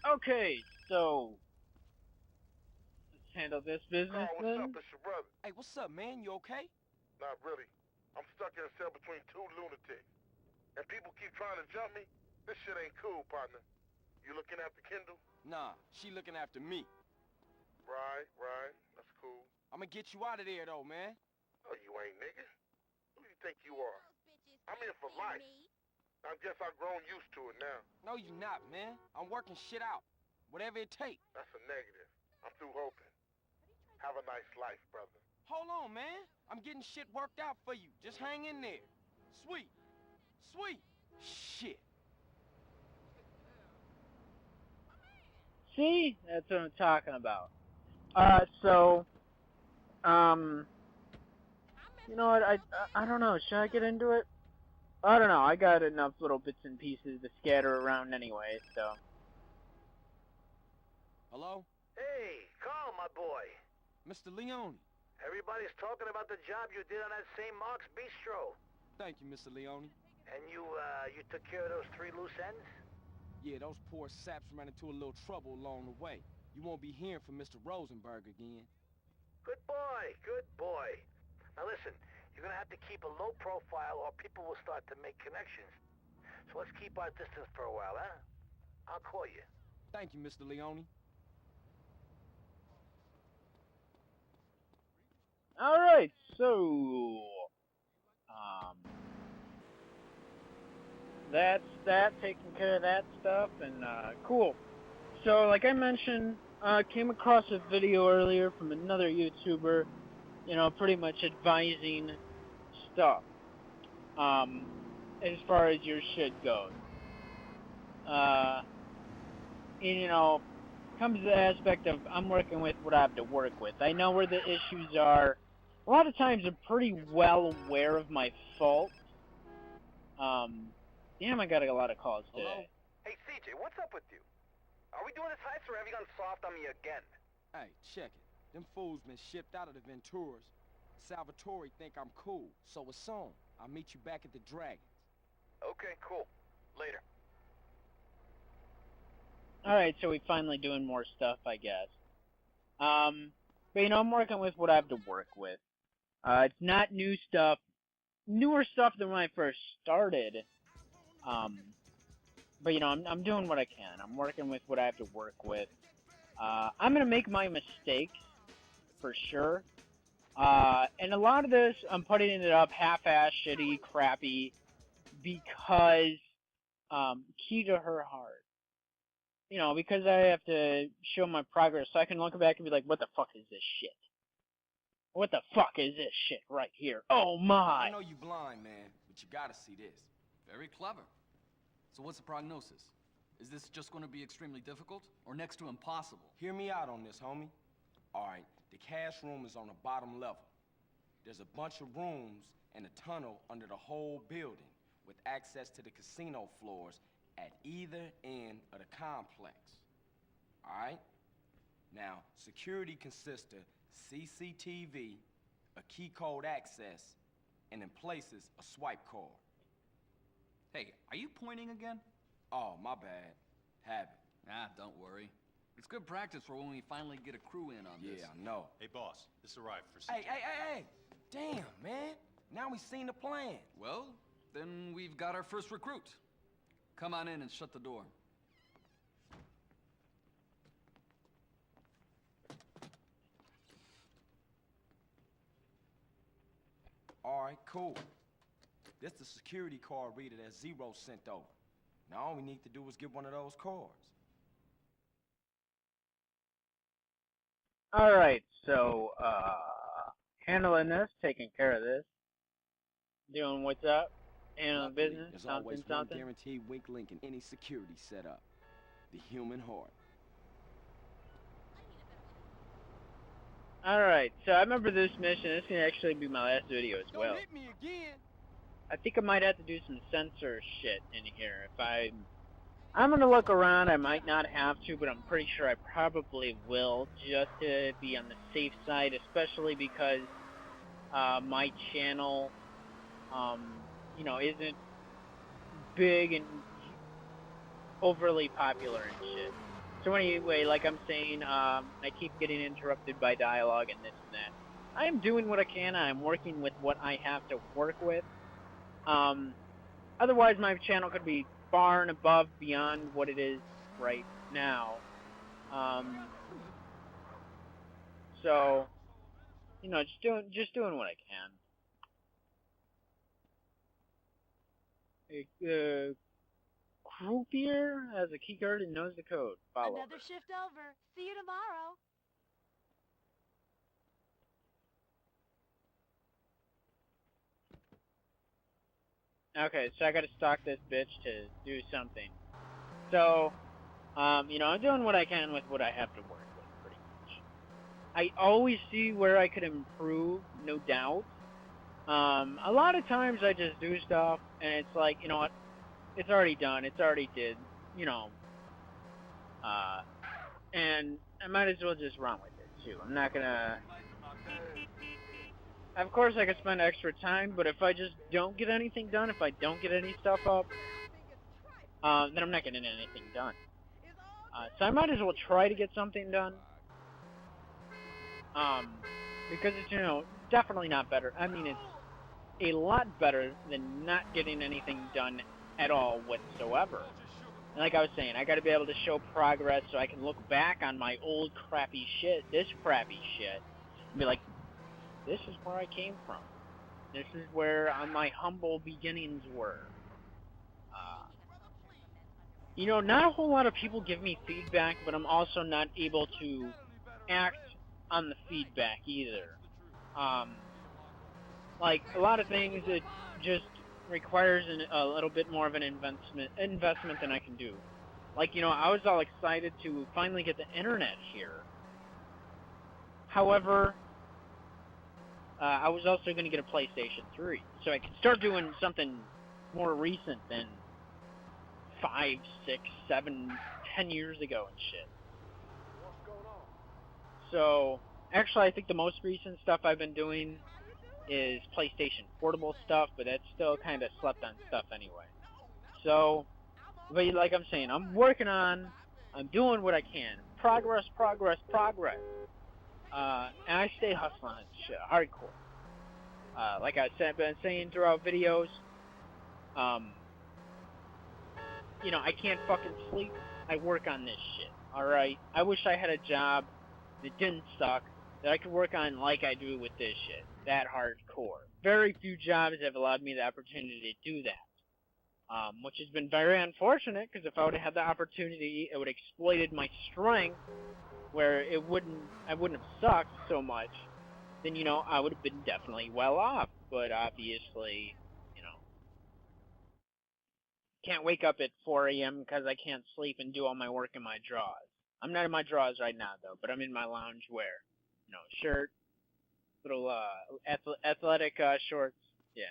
Okay, so let's handle this business Carl, what's up? then. It's your brother. Hey, what's up, man? You okay? Not really. I'm stuck in a cell between two lunatics. And people keep trying to jump me. This shit ain't cool, partner. You looking after Kendall? Nah, she looking after me. Right. That's cool. I'ma get you out of there, though, man. Oh, you ain't, nigga. Who do you think you are? I'm here for life. I guess I've grown used to it now. No, you not, man. I'm working shit out. Whatever it takes. That's a negative. I'm through hoping. Have a nice life, brother. Hold on, man. I'm getting shit worked out for you. Just hang in there. Sweet. Sweet. Shit. See, that's what I'm talking about. You know what? I don't know. Should I get into it? I don't know. I got enough little bits and pieces to scatter around anyway, so. Hello? Hey, Carl, my boy. Mr. Leone. Everybody's talking about the job you did on that St. Mark's Bistro. Thank you, Mr. Leone. And you took care of those 3 loose ends? Yeah, those poor saps ran into a little trouble along the way. You won't be hearing from Mr. Rosenberg again. Good boy, good boy. Now listen, you're gonna have to keep a low profile or people will start to make connections. So let's keep our distance for a while, huh? I'll call you. Thank you, Mr. Leone. Alright, so. Um. That's that, taking care of that stuff, and, cool. So, like I mentioned, came across a video earlier from another YouTuber, you know, pretty much advising stuff, as far as your shit goes. And, you know, comes the aspect of I'm working with what I have to work with. I know where the issues are. A lot of times I'm pretty well aware of my faults. Damn, I got a lot of calls today. Hello? Hey, CJ, what's up with you? Are we doing this heist or have you gone soft on me again? Hey, check it. Them fools been shipped out of the Venturas. Salvatore think I'm cool, so it's on. I'll meet you back at the Dragons. Okay, cool. Later. Alright, so we finally doing more stuff, I guess. But you know, I'm working with what I have to work with. It's not new stuff. Newer stuff than when I first started. But you know, I'm doing what I can. I'm working with what I have to work with. I'm gonna make my mistakes, for sure. And a lot of this, I'm putting it up half-ass, shitty, crappy, because, key to her heart. You know, because I have to show my progress, so I can look back and be like, what the fuck is this shit? What the fuck is this shit right here? Oh my! I know you blind, man, but you gotta see this. Very clever. So what's the prognosis? Is this just going to be extremely difficult, or next to impossible? Hear me out on this, homie. Alright, the cash room is on the bottom level. There's a bunch of rooms and a tunnel under the whole building, with access to the casino floors at either end of the complex. Alright? Now, security consists of CCTV, a key code access, and in places, a swipe card. Hey, are you pointing again? Oh, my bad. Habit. Ah, don't worry. It's good practice for when we finally get a crew in on this. Yeah, I know. Hey, boss, this arrived for CJ. Hey! Damn, man. Now we seen the plan. Well, then we've got our first recruit. Come on in and shut the door. Alright, cool. This the security card reader that Zero sent over. Now all we need to do is get one of those cards. Alright, so, handling this, taking care of this. Doing what's up. Handling Luckily, business, there's always something, one something. guaranteed weak link in any security setup. The human heart. Alright, so I remember this mission. This can actually be my last video as well. Don't hit me again! I think I might have to do some censor shit in here. I'm gonna look around. I might not have to, but I'm pretty sure I probably will, just to be on the safe side, especially because my channel, you know, isn't big and overly popular and shit. So anyway, like I'm saying, I keep getting interrupted by dialogue and this and that. I am doing what I can. I'm working with what I have to work with. Otherwise, my channel could be far and above beyond what it is right now. So, you know, just doing what I can. Croupier has a keycard and knows the code. Follow Another her. shift over. See you tomorrow. Okay, so I gotta stalk this bitch to do something. So, you know, I'm doing what I can with what I have to work with, pretty much. I always see where I could improve, no doubt. A lot of times I just do stuff, and it's like, you know what, it's already done, it's already did, you know. And I might as well just run with it, too. I'm not gonna... Of course I could spend extra time, but if I just don't get anything done, if I don't get any stuff up, then I'm not getting anything done. So I might as well try to get something done. Because it's, you know, definitely not better. I mean, it's a lot better than not getting anything done at all whatsoever. And like I was saying, I gotta be able to show progress so I can look back on my old crappy shit, this crappy shit, and be like, this is where I came from. This is where my humble beginnings were. You know, not a whole lot of people give me feedback, but I'm also not able to act on the feedback either. Like, a lot of things, it just requires a little bit more of an investment than I can do. Like, you know, I was all excited to finally get the internet here. However, I was also going to get a PlayStation 3, so I could start doing something more recent than 5, 6, 7, 10 years ago and shit. So, actually, I think the most recent stuff I've been doing is PlayStation Portable stuff, but that's still kind of slept on stuff anyway. So, but like I'm saying, I'm working on, I'm doing what I can. Progress, progress, progress. And I stay hustling and shit, hardcore. Like I said, I've been saying throughout videos, you know, I can't fucking sleep. I work on this shit, alright? I wish I had a job that didn't suck, that I could work on like I do with this shit. That hardcore. Very few jobs have allowed me the opportunity to do that. Which has been very unfortunate, because if I would have had the opportunity, it would have exploited my strength, where I wouldn't have sucked so much, then, you know, I would have been definitely well off. But obviously, you know, can't wake up at 4 a.m. because I can't sleep and do all my work in my drawers. I'm not in my drawers right now, though, but I'm in my lounge wear. You know, shirt, little athletic shorts, yeah.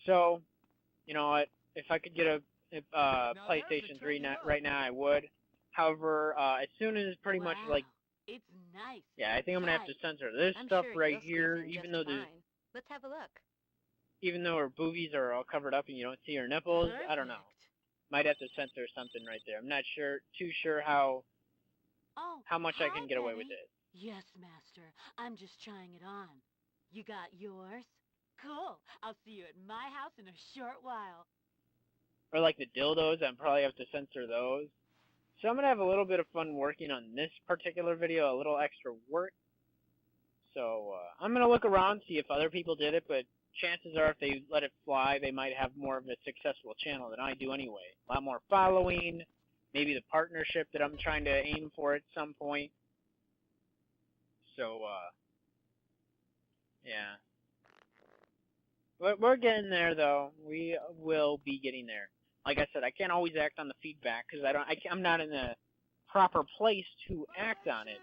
So, you know what, if I could get a PlayStation 3 right now, I would. However, as soon as pretty much, like, It's nice. yeah, I think I'm gonna have to censor this I'm stuff sure right you'll here, squeeze in even just though fine. Let's have a look. her boobies are all covered up and you don't see her nipples. I don't know. Might have to censor something right there. I'm not too sure how much I can get away with it. Yes, master. I'm just trying it on. You got yours? Cool. I'll see you at my house in a short while. Or like the dildos, I'd probably have to censor those. So I'm gonna have a little bit of fun working on this particular video, a little extra work. So I'm gonna look around, see if other people did it, but chances are if they let it fly, they might have more of a successful channel than I do anyway. A lot more following, maybe the partnership that I'm trying to aim for at some point. So, yeah. But we're getting there, though. We will be getting there. Like I said, I can't always act on the feedback, because I'm not in the proper place to act on it.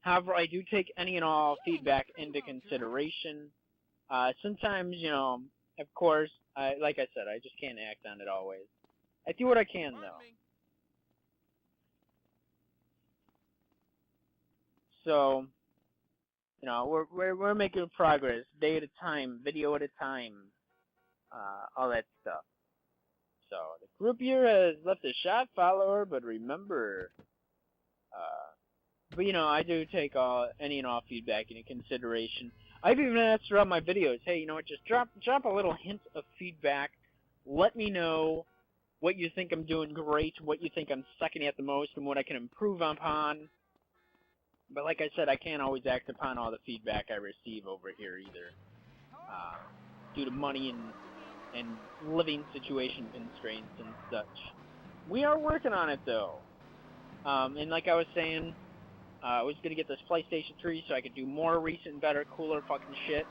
However, I do take any and all feedback into consideration. Sometimes, you know, of course, like I said, I just can't act on it always. I do what I can, though. So, you know, we're making progress, day at a time, video at a time, all that stuff. So, the group here has left a shot follower, but remember, But you know, I do take any and all feedback into consideration. I've even asked throughout my videos, hey, you know what, just drop a little hint of feedback. Let me know what you think I'm doing great, what you think I'm sucking at the most, and what I can improve upon. But like I said, I can't always act upon all the feedback I receive over here either, due to money and living situation constraints and such. We are working on it though, and like I was saying, I was gonna get this PlayStation 3 so I could do more recent, better, cooler fucking shit.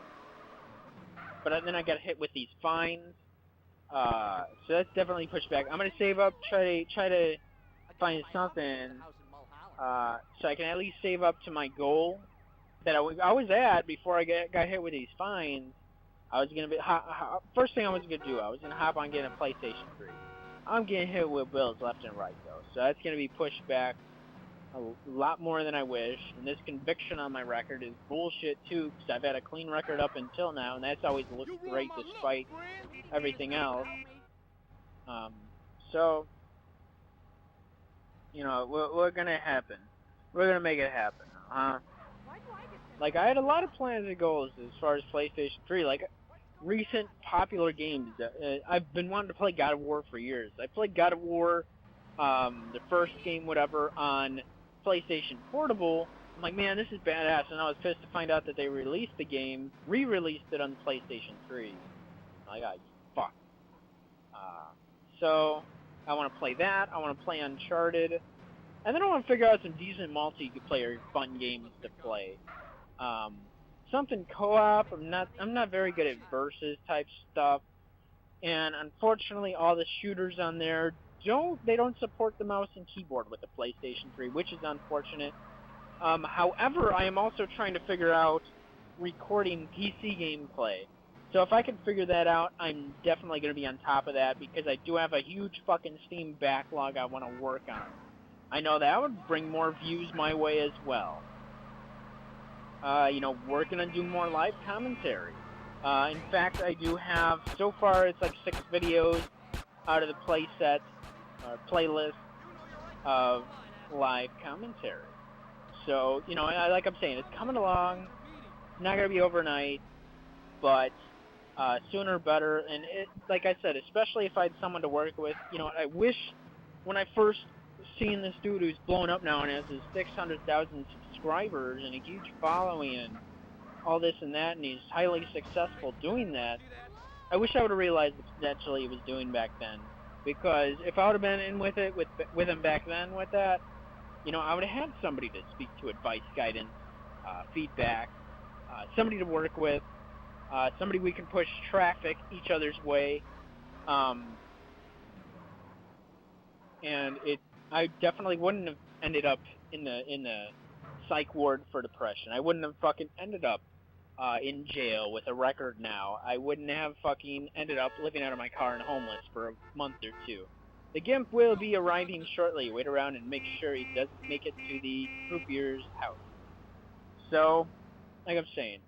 But then I got hit with these fines, so that's definitely pushed back. I'm gonna save up, try to find something, so I can at least save up to my goal that I was at before I got hit with these fines. I was gonna be first thing I was gonna do. I was gonna hop on getting a PlayStation 3. I'm getting hit with bills left and right though, so that's gonna be pushed back a lot more than I wish. And this conviction on my record is bullshit too, because I've had a clean record up until now, and that's always looked great despite everything else. So you know, we're gonna happen. We're gonna make it happen. Like I had a lot of plans and goals as far as PlayStation 3. Like recent popular games. I've been wanting to play God of War for years. I played God of War, the first game, whatever, on PlayStation Portable. I'm like, man, this is badass, and I was pissed to find out that they released the game, re-released it on the PlayStation 3. I got fuck. So I want to play that. I want to play Uncharted, and then I want to figure out some decent multiplayer fun games to play. Something co-op. I'm not very good at versus type stuff, and unfortunately, all the shooters on there don't support the mouse and keyboard with the PlayStation 3, which is unfortunate. However, I am also trying to figure out recording PC gameplay. So if I can figure that out, I'm definitely going to be on top of that, because I do have a huge fucking Steam backlog I want to work on. I know that would bring more views my way as well. You know, working on doing more live commentary. In fact, I do have, so far it's like 6 videos out of the playlist of live commentary. So, you know, like I'm saying, it's coming along. It's not going to be overnight, but sooner better. And like I said, especially if I had someone to work with, you know, I wish when I first seen this dude who's blown up now and has his 600,000 subscribers and a huge following and all this and that, and he's highly successful doing that, I wish I would have realized the potential he was doing back then. Because if I would have been in with it, with him back then with that, you know, I would have had somebody to speak to, advice, guidance, feedback, somebody to work with, somebody we can push traffic each other's way, and I definitely wouldn't have ended up in the psych ward for depression. I wouldn't have fucking ended up in jail with a record now. I wouldn't have fucking ended up living out of my car and homeless for a month or two. The Gimp will be arriving shortly. Wait around and make sure he doesn't make it to the croupier's house. So, like I'm saying,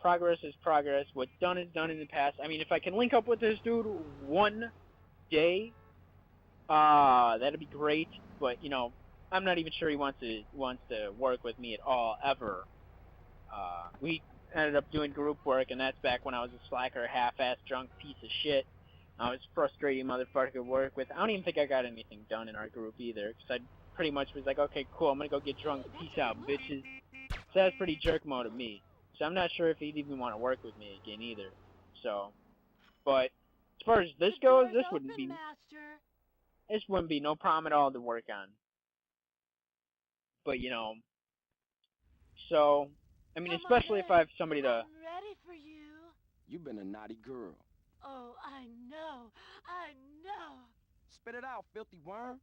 progress is progress. What's done is done in the past. I mean, if I can link up with this dude one day, that'd be great. But you know, I'm not even sure he wants to work with me at all ever. We ended up doing group work, and that's back when I was a slacker, half-ass drunk piece of shit. I was a frustrating motherfucker to work with. I don't even think I got anything done in our group either, because I pretty much was like, okay, cool, I'm gonna go get drunk, peace out, bitches. So that's pretty jerk mode of me. So I'm not sure if he'd even want to work with me again either. So, but as far as this goes, this wouldn't be no problem at all to work on. But you know, so I mean, especially if I have somebody to. I'm ready for you. You've been a naughty girl. Oh, I know. Spit it out, filthy worm.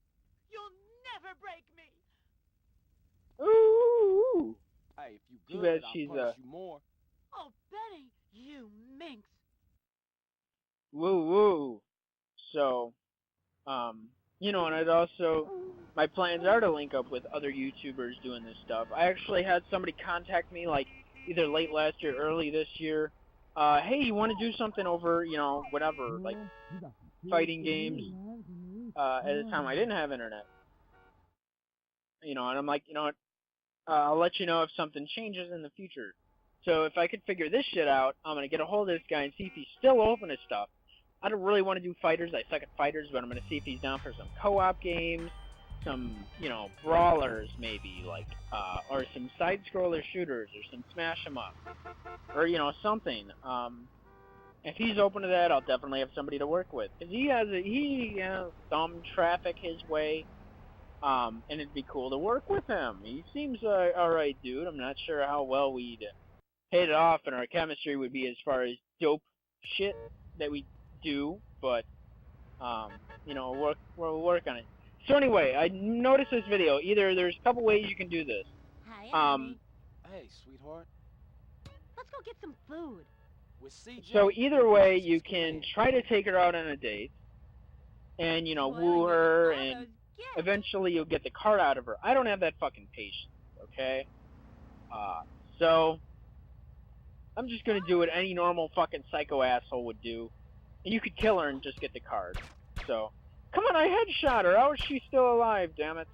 You'll never break me. Ooh. Hey, if you Too good, bad I'll she's punish you more. Oh, Benny, you minx. Woo. So, you know, and I'd also, my plans are to link up with other YouTubers doing this stuff. I actually had somebody contact me, like, either late last year, early this year. Hey, you want to do something over, you know, whatever, like, fighting games. At the time, I didn't have internet. you know, and I'm like, you know what, I'll let you know if something changes in the future. So if I could figure this shit out, I'm going to get a hold of this guy and see if he's still open to stuff. I don't really want to do fighters. I suck at fighters, but I'm going to see if he's down for some co-op games, some, you know, brawlers maybe, like, or some side-scroller shooters, or some smash 'em up, or, you know, something. If he's open to that, I'll definitely have somebody to work with. Cause he has some traffic his way, and it'd be cool to work with him. He seems alright dude. I'm not sure how well we'd hit it off and our chemistry would be as far as dope shit that we do, but, you know, we'll work on it. So anyway, I noticed this video. Either there's a couple ways you can do this. Hi, honey. Hey, sweetheart. Let's go get some food. With CJ. So either way, you can try to take her out on a date, and, you know, woo her, and eventually you'll get the card out of her. I don't have that fucking patience, okay? So I'm just gonna do what any normal fucking psycho asshole would do, and you could kill her and just get the card. So, come on, I headshot her. How is she still alive, damn it?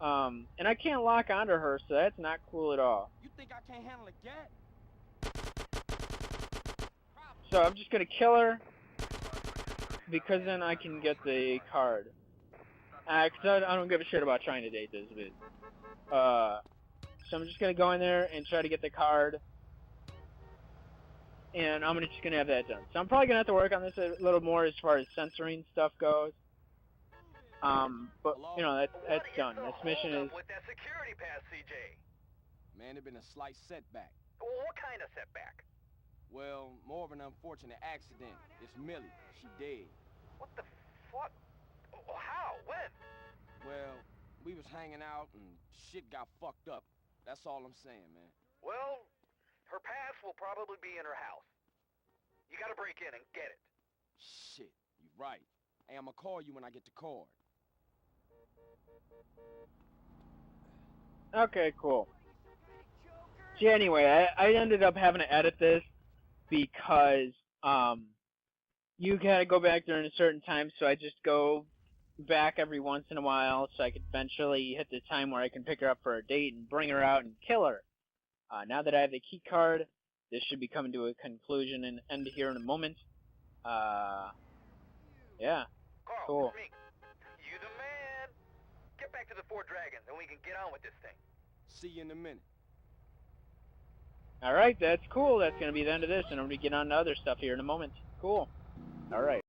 And I can't lock onto her, so that's not cool at all. You think I can't handle a gat? So I'm just gonna kill her, because then I can get the card. Cause I don't give a shit about trying to date this bitch. So I'm just gonna go in there and try to get the card, and I'm just gonna have that done. So I'm probably gonna have to work on this a little more as far as censoring stuff goes. But you know, that's done. This mission is. With that security pass, CJ. Man, it been a slight setback. Well, what kind of setback? Well, more of an unfortunate accident. It's Millie. She dead. What the fuck? How? When? Well, we was hanging out and shit got fucked up. That's all I'm saying, man. Well, her pass will probably be in her house. You gotta break in and get it. Shit, you right. Hey, I'ma call you when I get the card. Okay, cool. See, anyway, I ended up having to edit this because, you gotta go back during a certain time, so I just go back every once in a while so I could eventually hit the time where I can pick her up for a date and bring her out and kill her. Now that I have the key card, this should be coming to a conclusion and end here in a moment. Yeah, Carl, cool. it's me. You the man. Get back to the Four Dragons and we can get on with this thing. See you in a minute. Alright, that's cool. That's gonna be the end of this, and I'm gonna get on to other stuff here in a moment. Cool. Alright.